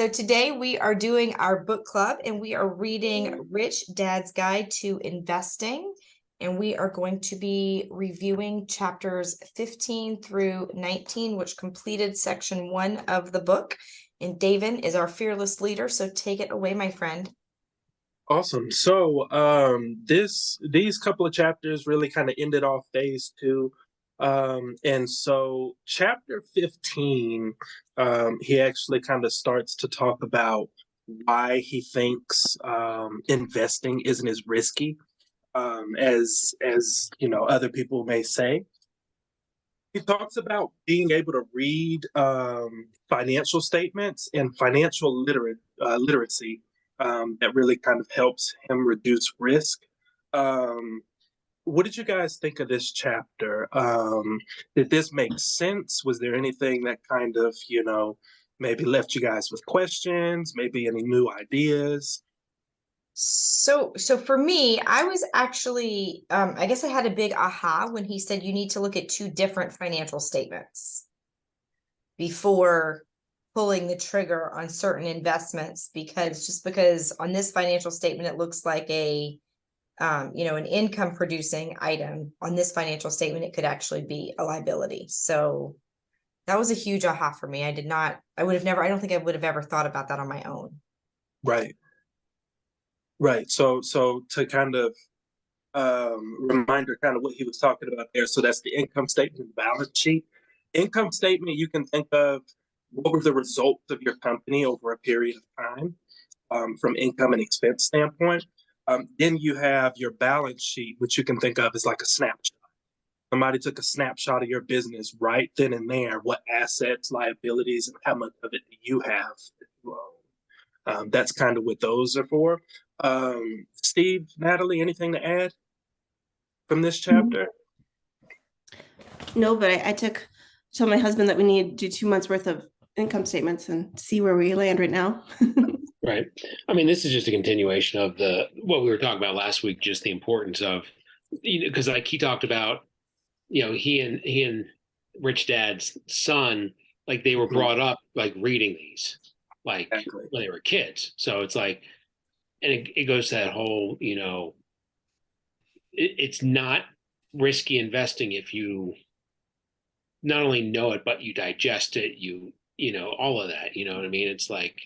So today we are doing our book club and we are reading Rich Dad's Guide to Investing. And we are going to be reviewing chapters 15 through 19, which completed section 1 of the book. And David is our fearless leader. So take it away, my friend. Awesome. So these couple of chapters really kind of ended off phase 2. And so chapter 15, he actually kind of starts to talk about why he thinks investing isn't as risky as you know other people may say. He talks about being able to read financial statements and financial literacy that really kind of helps him reduce risk. Um, what did you guys think of this chapter? Did this make sense? Was there anything that kind of, maybe left you guys with questions, maybe any new ideas? So for me, I was actually, I guess I had a big aha when he said you need to look at 2 different financial statements before pulling the trigger on certain investments, because on this financial statement, it looks like an income producing item. On this financial statement, it could actually be a liability. So that was a huge aha for me. I don't think I would have ever thought about that on my own. Right. Right. So to kind of reminder kind of what he was talking about there. So that's the income statement and balance sheet. Income statement, you can think of what were the results of your company over a period of time from income and expense standpoint. Then you have your balance sheet, which you can think of as like a snapshot. Somebody took a snapshot of your business right then and there. What assets, liabilities, and how much of it do you have that you own? That's kind of what those are for. Steve, Natalie, anything to add from this chapter? No, but I told my husband that we need to do 2 months worth of income statements and see where we land right now. Right. I mean, this is just a continuation of what we were talking about last week, just the importance of, because like he talked about, he and Rich Dad's son, like they were brought up like reading these, like Exactly. when they were kids. So it's like, and it goes to that whole, it's not risky investing if you not only know it, but you digest it, all of that, you know what I mean? It's like,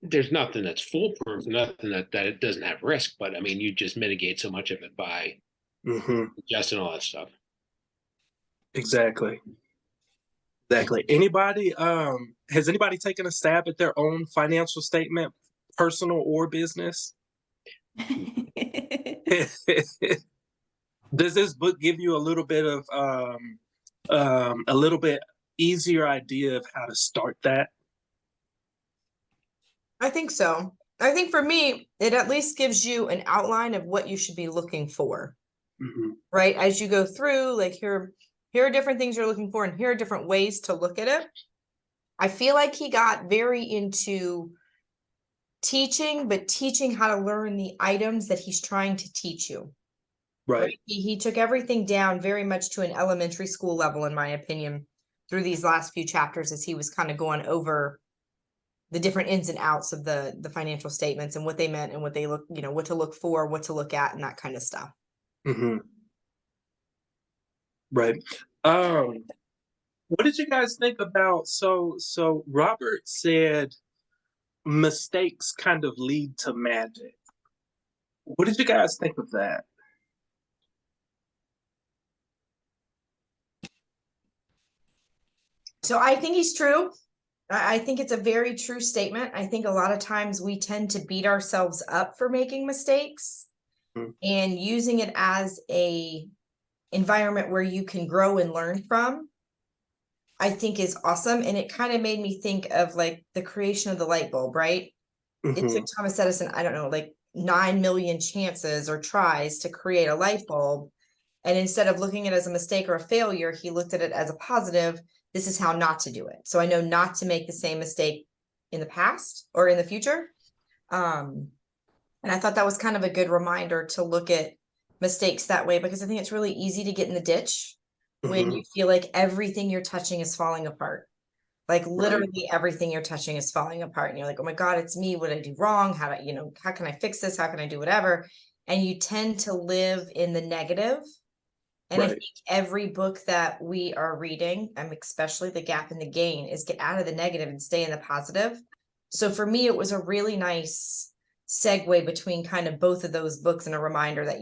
there's nothing that's foolproof, nothing that it doesn't have risk, but I mean, you just mitigate so much of it by digesting all that stuff. Exactly. Anybody, has anybody taken a stab at their own financial statement, personal or business? Does this book give you a little bit of a little bit easier idea of how to start that? I think so. I think for me, it at least gives you an outline of what you should be looking for, right? As you go through, like here are different things you're looking for, and here are different ways to look at it. I feel like he got very into teaching, but teaching how to learn the items that he's trying to teach you. Right. He took everything down very much to an elementary school level, in my opinion, through these last few chapters as he was kind of going over the different ins and outs of the financial statements and what they meant and what they look, what to look for, what to look at, and that kind of stuff. Right. What did you guys think about, so Robert said mistakes kind of lead to magic. What did you guys think of that? So I think he's true. I think it's a very true statement. I think a lot of times we tend to beat ourselves up for making mistakes, and using it as a environment where you can grow and learn from, I think is awesome. And it kind of made me think of like the creation of the light bulb, right? It took Thomas Edison, I don't know, like 9 million chances or tries to create a light bulb. And instead of looking at it as a mistake or a failure, he looked at it as a positive. This is how not to do it. So I know not to make the same mistake in the past or in the future. And I thought that was kind of a good reminder to look at mistakes that way, because I think it's really easy to get in the ditch when you feel like everything you're touching is falling apart. Like literally everything you're touching is falling apart and you're like, oh my God, it's me. What did I do wrong? How do how can I fix this? How can I do whatever? And you tend to live in the negative. And I think every book that we are reading, especially The Gap and the Gain, is get out of the negative and stay in the positive. So for me, it was a really nice segue between kind of both of those books and a reminder that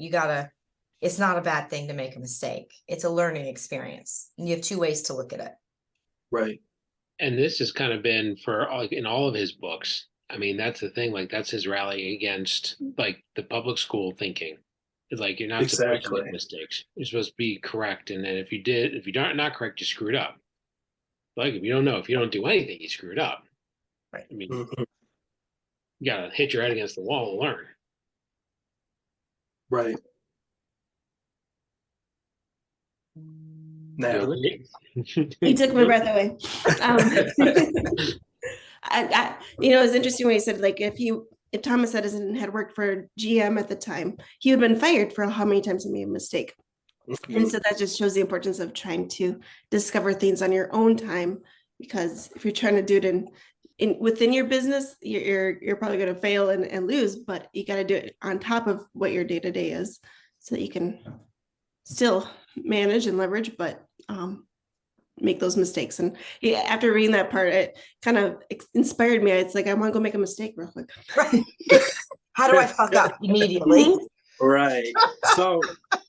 it's not a bad thing to make a mistake. It's a learning experience. And you have two ways to look at it. Right. And this has kind of been for like in all of his books. I mean, that's the thing. Like that's his rally against like the public school thinking. It's like you're not supposed to make mistakes. You're supposed to be correct. And then if you're not correct, you screwed up. Like if you don't do anything, you screwed up. Right. I mean, you gotta hit your head against the wall and learn. Right. Natalie? You took my breath away. It's interesting when you said like if Thomas Edison had worked for GM at the time, he would have been fired for how many times he made a mistake. And so that just shows the importance of trying to discover things on your own time, because if you're trying to do it within your business, you're probably going to fail and lose, but you got to do it on top of what your day-to-day is so that you can still manage and leverage, but make those mistakes. And after reading that part, it kind of inspired me. It's like, I want to go make a mistake real quick. Right. How do I fuck up immediately? Right. So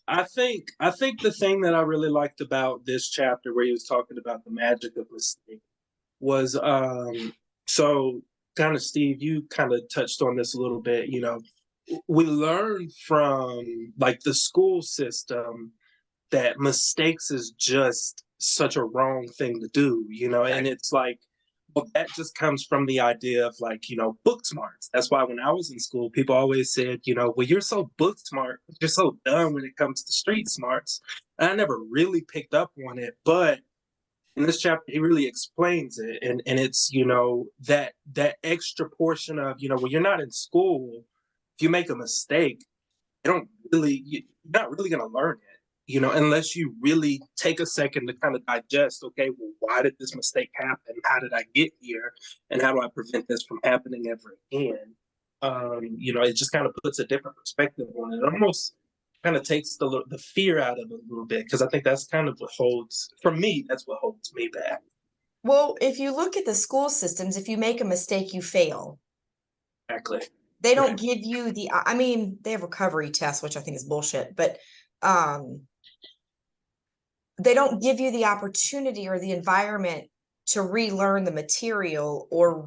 I think the thing that I really liked about this chapter where he was talking about the magic of mistake was so kind of Steve, you kind of touched on this a little bit, we learn from like the school system that mistakes is just such a wrong thing to do, and it's like, well, that just comes from the idea of like, book smarts. That's why when I was in school, people always said, well, you're so book smart, but you're so dumb when it comes to street smarts. And I never really picked up on it, but in this chapter, he really explains it. And it's, that extra portion of, when you're not in school, if you make a mistake, you're not really going to learn it, unless you really take a second to kind of digest, okay, well, why did this mistake happen? How did I get here? And how do I prevent this from happening ever again? It just kind of puts a different perspective on it. It almost kind of takes the fear out of it a little bit, because I think that's kind of what holds me back. Well, if you look at the school systems, if you make a mistake, you fail. Exactly. They don't give you they have recovery tests, which I think is bullshit, but they don't give you the opportunity or the environment to relearn the material or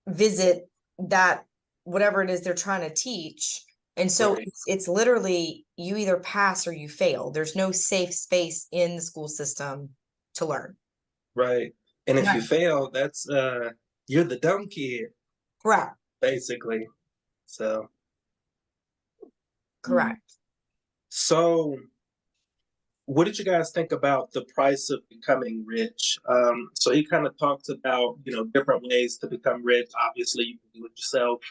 revisit that, whatever it is they're trying to teach. And so it's literally you either pass or you fail. There's no safe space in the school system to learn. Right. And if you fail, that's you're the dumb kid. Correct. Basically. So. Correct. So what did you guys think about the price of becoming rich? So he kind of talks about, different ways to become rich. Obviously, you can do it yourself.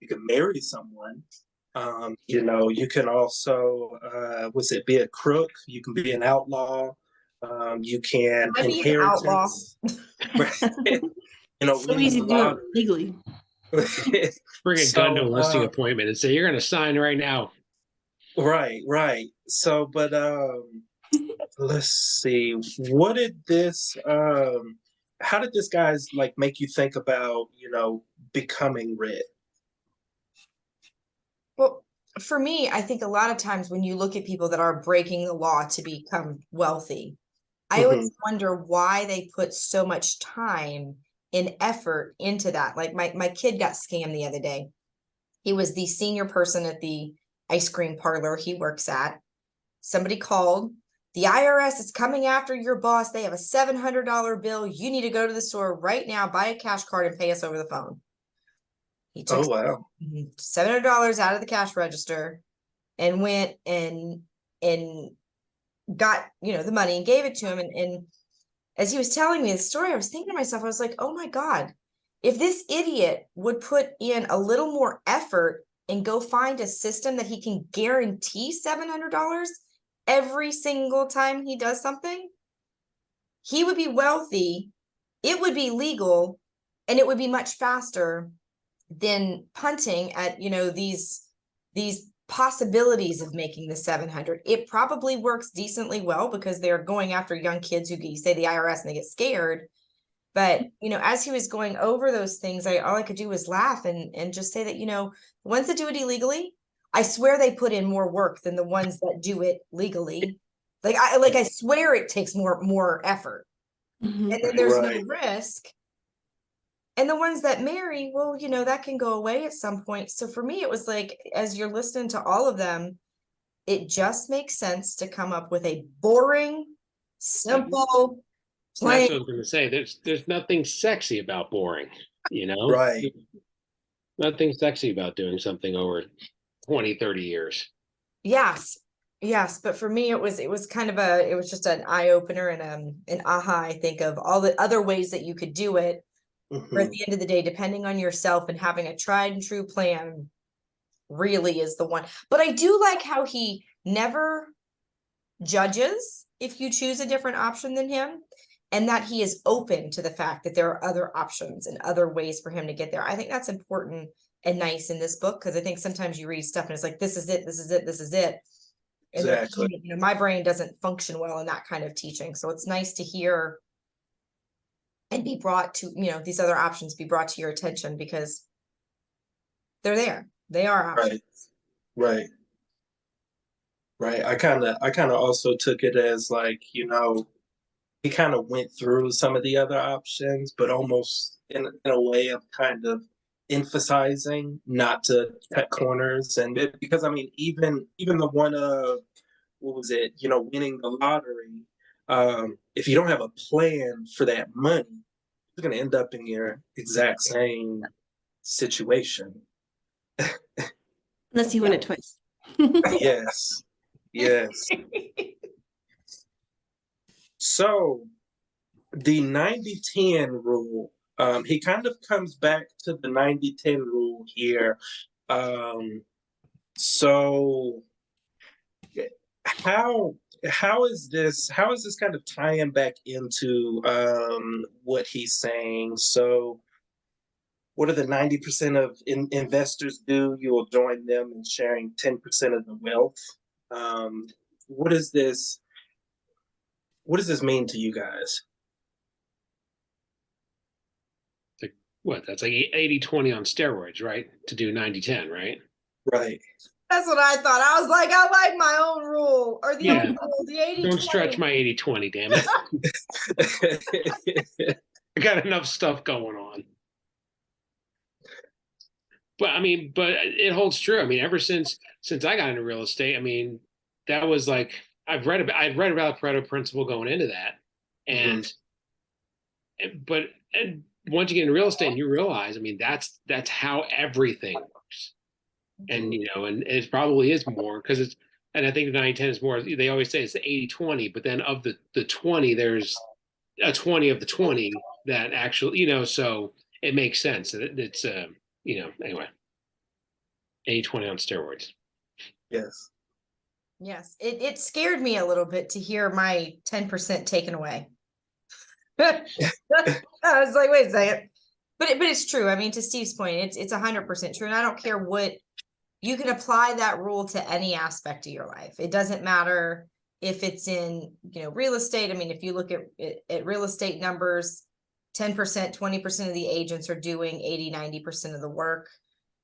You can marry someone. You can also, be a crook? You can be an outlaw. You can inheritance. So easy to do it legally. Bring a gun to a listing appointment and say, you're going to sign right now. Right. So, but let's see. What did this? How did this guys like make you think about becoming rich? Well, for me, I think a lot of times when you look at people that are breaking the law to become wealthy, I always wonder why they put so much time and effort into that. Like my kid got scammed the other day. He was the senior person at the ice cream parlor he works at. Somebody called. The IRS is coming after your boss. They have a $700 bill. You need to go to the store right now, buy a cash card, and pay us over the phone. He took $700 out of the cash register and went and got, the money and gave it to him. And as he was telling me the story, I was thinking to myself, I was like, oh my God, if this idiot would put in a little more effort and go find a system that he can guarantee $700 every single time he does something, he would be wealthy it would be legal and it would be much faster than punting at, these possibilities of making the 700. It probably works decently well because they're going after young kids who you say the IRS and they get scared. But, as he was going over those things, all I could do was laugh and just say that, the ones that do it illegally, I swear they put in more work than the ones that do it legally. I swear it takes more effort. Mhm. And then there's Right. no risk. And the ones that marry, well, that can go away at some point. So for me, it was like, as you're listening to all of them, it just makes sense to come up with a boring, simple, plain. That's what I was going to say. There's nothing sexy about boring, Right. Nothing sexy about doing something over 20, 30 years. Yes. But for me, it was kind of it was just an eye opener and an aha, I think, of all the other ways that you could do it. Mhm. Or at the end of the day, depending on yourself and having a tried and true plan really is the one. But I do like how he never judges if you choose a different option than him, and that he is open to the fact that there are other options and other ways for him to get there. I think that's important and nice in this book, because I think sometimes you read stuff and it's like, this is it, this is it, this is it. And then, Exactly. my brain doesn't function well in that kind of teaching. So it's nice to hear and be brought to, these other options be brought to your attention, because they're there. They are options. Right. I kind of also took it as like, he kind of went through some of the other options, but almost in a way of kind of emphasizing not to cut corners. And because I mean, even the one what was it, winning the lottery, if you don't have a plan for that money, you're going to end up in your exact same situation. Unless you win it twice. Yes. So the 90-10 rule, he kind of comes back to the 90-10 rule here. So how is this kind of tying back into what he's saying? So what do the 90% of investors do? You will join them in sharing 10% of the wealth. What does this mean to you guys? What? That's like 80-20 on steroids, right? To do 90-10, right? Right. That's what I thought. I was like, I like my own rule, or the old rule, the 80. Don't stretch my 80-20, damn it. I got enough stuff going on. But I mean, but it holds true. I mean, ever since I got into real estate, I mean, that was like I'd read about Pareto principle going into that, and but once you get into real estate and you realize, I mean, that's how everything works. And and it probably is more because it's, and I think the 90-10 is more, they always say it's the 80-20, but then of the 20, there's a 20 of the 20 that actually, so it makes sense. It's anyway, 80-20 on steroids. Yes, it scared me a little bit to hear my 10% taken away. I was like, wait a second. But it's true. I mean, to Steve's point, it's 100% true. And I don't care what, you can apply that rule to any aspect of your life. It doesn't matter if it's in, real estate. I mean, if you look at real estate numbers, 10%, 20% of the agents are doing 80-90% of the work.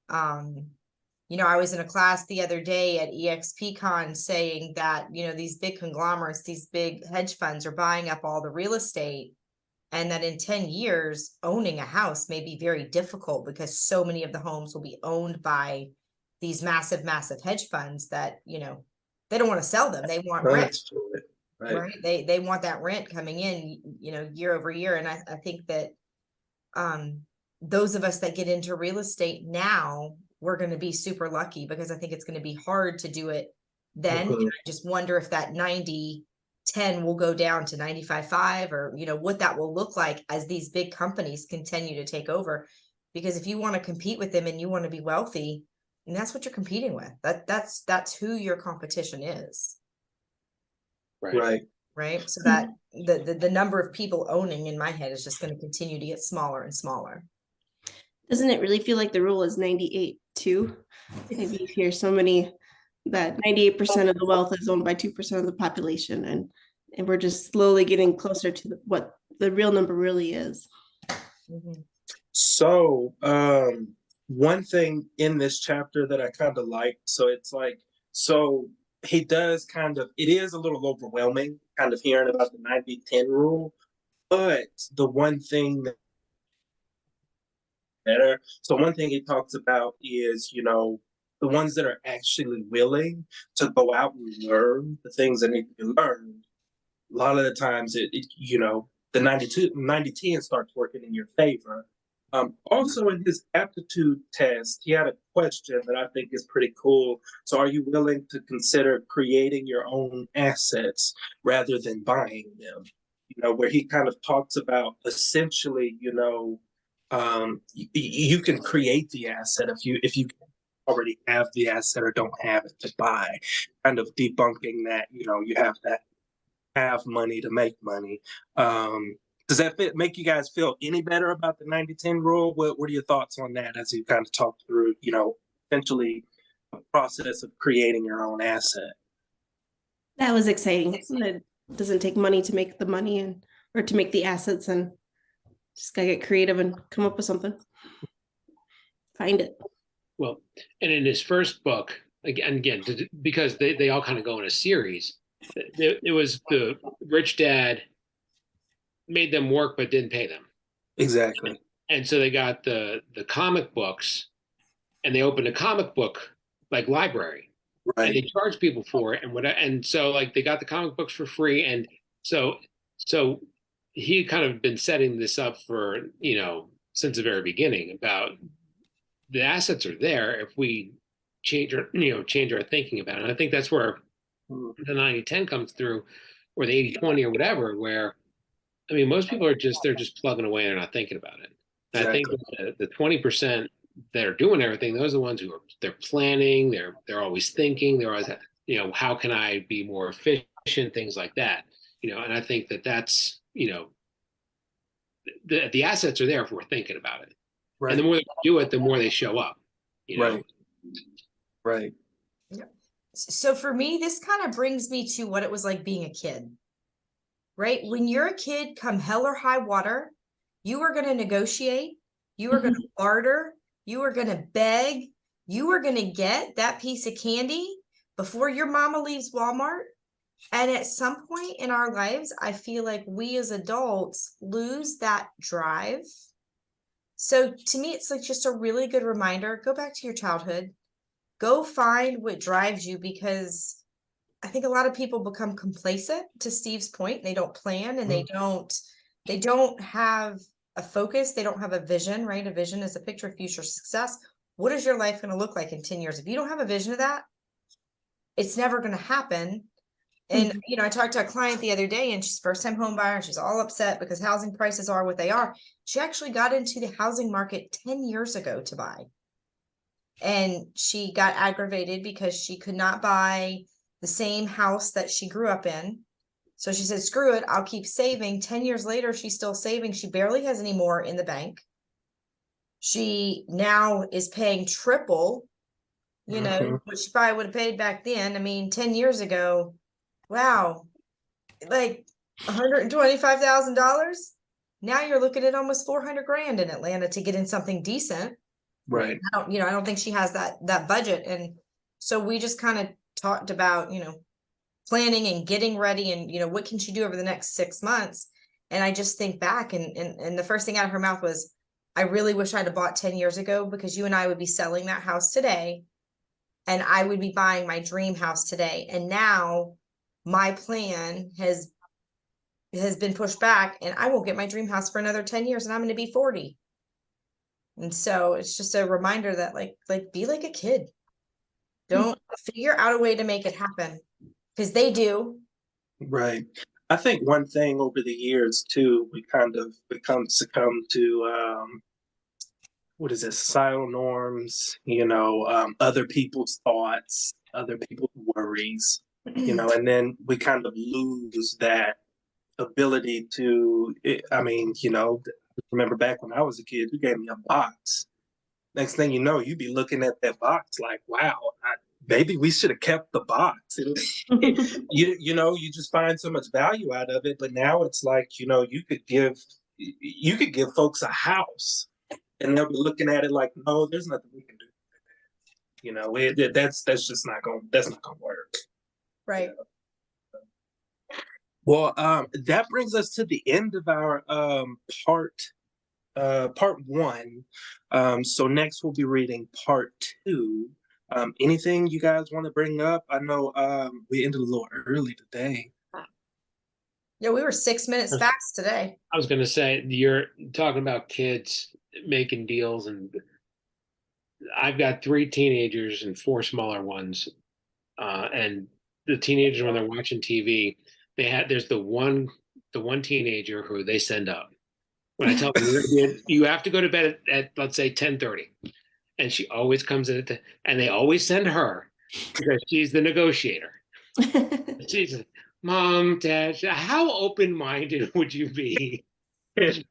I was in a class the other day at EXPCon saying that, these big conglomerates, these big hedge funds are buying up all the real estate, and that in 10 years, owning a house may be very difficult because so many of the homes will be owned by these massive, massive hedge funds that, they don't want to sell them. They want rent, right? They want that rent coming in, year over year. And I think that those of us that get into real estate now, we're going to be super lucky, because I think it's going to be hard to do it then. And I just wonder if that 90-10 will go down to 95-5, or, what that will look like as these big companies continue to take over. Because if you want to compete with them and you want to be wealthy, and that's what you're competing with, that's who your competition is. Right. right? So that the number of people owning in my head is just going to continue to get smaller and smaller. Doesn't it really feel like the rule is 98 too? Maybe you hear so many that 98% of the wealth is owned by 2% of the population, and we're just slowly getting closer to what the real number really is. Mm-hmm. So, one thing in this chapter that I kind of like, so it's like, so he does kind of, it is a little overwhelming kind of hearing about the 90-10 rule, but the one thing that better. So one thing he talks about is, you know, the ones that are actually willing to go out and learn the things that need to be learned. A lot of the times you know, the 90-10 starts working in your favor. Also in his aptitude test, he had a question that I think is pretty cool. So are you willing to consider creating your own assets rather than buying them? You know, where he kind of talks about essentially, you know, you can create the asset if you already have the asset or don't have it to buy, kind of debunking that, you know, you have to have money to make money. Does that make you guys feel any better about the 90-10 rule? What are your thoughts on that as you kind of talk through, you know, essentially a process of creating your own asset? That was exciting. It doesn't take money to make the money or to make the assets, and just gotta get creative and come up with something. Find it. Well, and in his first book, again, because they all kind of go in a series, it was the rich dad made them work but didn't pay them. Exactly. And so they got the comic books, and they opened a comic book like library, and they charged people for it, and so like they got the comic books for free, and so he kind of been setting this up for, you know, since the very beginning about the assets are there if we change our thinking about it. And I think that's where the 90-10 comes through, or the 80-20 or whatever, where I mean most people they're just plugging away, they're not thinking about it. And exactly. I think the 20% that are doing everything, those are the ones they're planning, they're always thinking, they're always, you know, how can I be more efficient, things like that, you know. And I think that's, you know, the assets are there if we're thinking about it. Right. And the more they do it, the more they show up, you know? Right. So for me, this kind of brings me to what it was like being a kid, right? When you're a kid, come hell or high water, you are going to negotiate, you are going to barter, you are going to beg, you are going to get that piece of candy before your mama leaves Walmart. And at some point in our lives, I feel like we as adults lose that drive. So to me, it's like just a really good reminder. Go back to your childhood. Go find what drives you, because I think a lot of people become complacent, to Steve's point. They don't plan, and they don't have a focus. They don't have a vision, right? A vision is a picture of future success. What is your life going to look like in 10 years? If you don't have a vision of that, it's never going to happen. And, you know, I talked to a client the other day, and she's first time home buyer, and she's all upset because housing prices are what they are. She actually got into the housing market 10 years ago to buy. And she got aggravated because she could not buy the same house that she grew up in. So she said, screw it, I'll keep saving. 10 years later, she's still saving. She barely has any more in the bank. She now is paying triple, you know, what she probably would have paid back then. I mean, 10 years ago, wow, like $125,000. Now you're looking at almost 400 grand in Atlanta to get in something decent. Right. I don't think she has that budget. And so we just kind of talked about, you know, planning and getting ready, and, you know, what can she do over the next 6 months? And I just think back, and the first thing out of her mouth was, I really wish I'd have bought 10 years ago, because you and I would be selling that house today, and I would be buying my dream house today. And now my plan has been pushed back, and I won't get my dream house for another 10 years, and I'm going to be 40. And so it's just a reminder that like be like a kid. Don't figure out a way to make it happen, because they do. Right. I think one thing over the years too, we kind of succumb to what is it, societal norms, you know, other people's thoughts, other people's worries. you know, and then we kind of lose that ability to, I mean, you know, remember back when I was a kid, you gave me a box. Next thing you know, you'd be looking at that box like, wow, maybe we should have kept the box. You know, you just find so much value out of it. But now it's like, you know, you could give folks a house and they'll be looking at it like, no, there's nothing we can do. You know, that's just not going to work. Right. Well, that brings us to the end of our part one. So next we'll be reading part two. Anything you guys want to bring up? I know we ended a little early today. Yeah, we were 6 minutes fast today. I was going to say, you're talking about kids making deals, and I've got 3 teenagers and 4 smaller ones. And the teenagers, when they're watching TV, there's the one teenager who they send up. When I tell them you have to go to bed at let's say 10:30, and she always comes in and they always send her because she's the negotiator. She's like, Mom, Dad, how open-minded would you be? And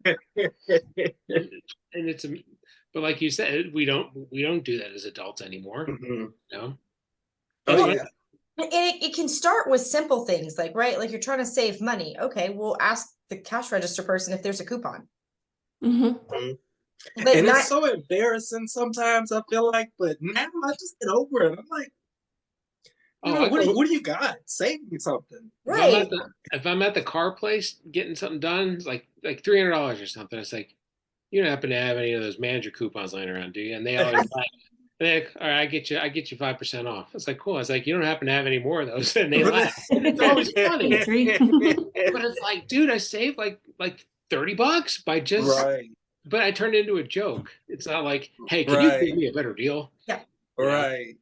it's, but like you said, we don't do that as adults anymore. Mm-hmm. No. Oh yeah. It can start with simple things like, right, like you're trying to save money. Okay, we'll ask the cash register person if there's a coupon. Mm-hmm. But And it's so embarrassing sometimes, I feel like, but now I just get over it. I'm like, what do you got? Save me something. Right. If I'm at the car place getting something done, it's like $300 or something, it's like, you don't happen to have any of those manager coupons lying around, do you? And they always like, all right, I get you 5% off. It's like, cool. It's like, you don't happen to have any more of those. And they laugh. It's always funny. But it's like, dude, I saved like $30 by just, right. But I turned it into a joke. It's not like, hey, can you give me a better deal? Yeah. Right.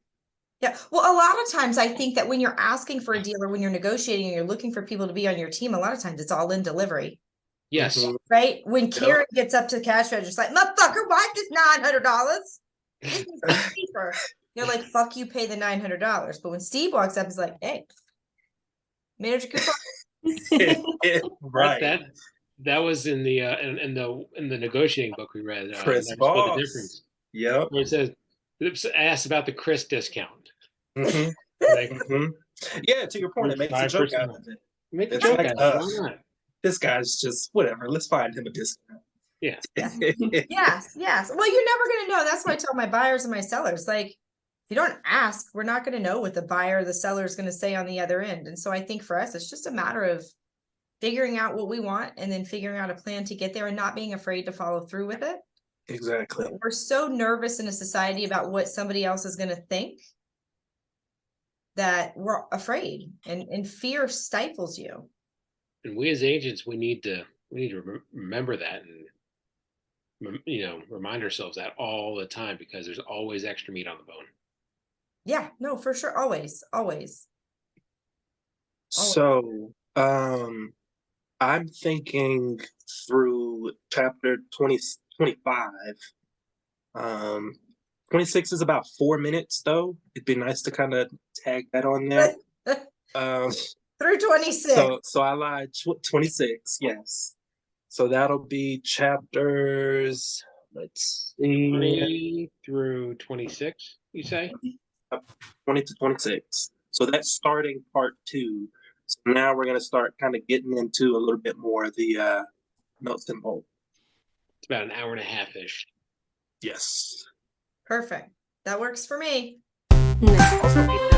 Yeah. Well, a lot of times I think that when you're asking for a deal or when you're negotiating and you're looking for people to be on your team, a lot of times it's all in delivery. Yes. Mm-hmm. Right. When Karen gets up to the cash register, it's like, motherfucker, why is $900? You're like, fuck you, pay the $900. But when Steve walks up, he's like, hey, manager coupon. Right. That was in the in the negotiating book we read. Chris Never Voss. Split the Difference. Yep. Where it says, it asks about the Chris discount. Mm-hmm. Like, yeah, to your point, it makes a joke out of it. Make a joke out of it. Why not? This guy's just whatever. Let's find him a discount. Yeah. Yes. Well, you're never going to know. That's why I tell my buyers and my sellers, like, if you don't ask, we're not going to know what the buyer or the seller is going to say on the other end. And so I think for us, it's just a matter of figuring out what we want and then figuring out a plan to get there and not being afraid to follow through with it. Exactly. We're so nervous in a society about what somebody else is going to think that we're afraid, and fear stifles you. And we as agents, we need to remember that, and remind ourselves that all the time, because there's always extra meat on the bone. Yeah, no, for sure. Always. So, I'm thinking through chapter 25. 26 is about 4 minutes, though. It'd be nice to kind of tag that on there. Through 26. So I lied. 26, yes. So that'll be chapters, let's see. 20 through 26, you say? 20 to 26. So that's starting part 2. So now we're going to start kind of getting into a little bit more of the nuts and bolts. It's about an hour and a half-ish. Yes. Perfect. That works for me. Nice.